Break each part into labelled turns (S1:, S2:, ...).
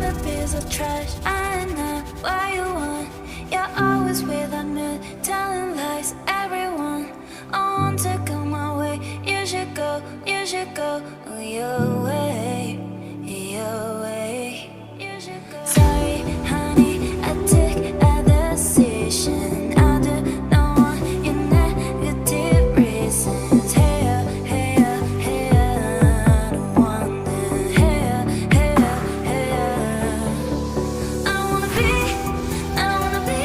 S1: a piece of trash. I know what you want. You're always without me, telling lies. Everyone, I want to go my way. You should go your way, your way. You should go. Sorry, honey, I took a decision. I do not want your negative reasons. Hey, hey, hey, I don't want it. Hey, hey, hey. I wanna be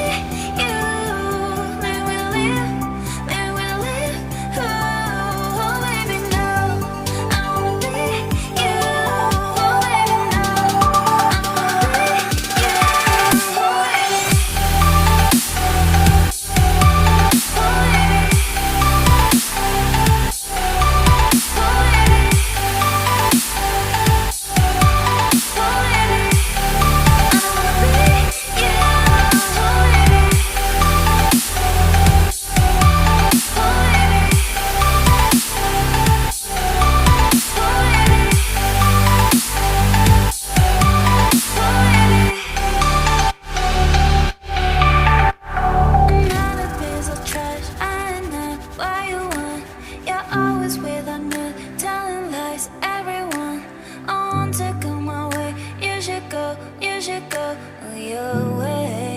S1: you. Maybe we'll live, oh, baby, no. I wanna be you, oh, baby, no. I wanna be you, oh, baby. Another piece of trash. I know what you want. You're always without me, telling lies. Everyone, I want to go my way. You should go your way.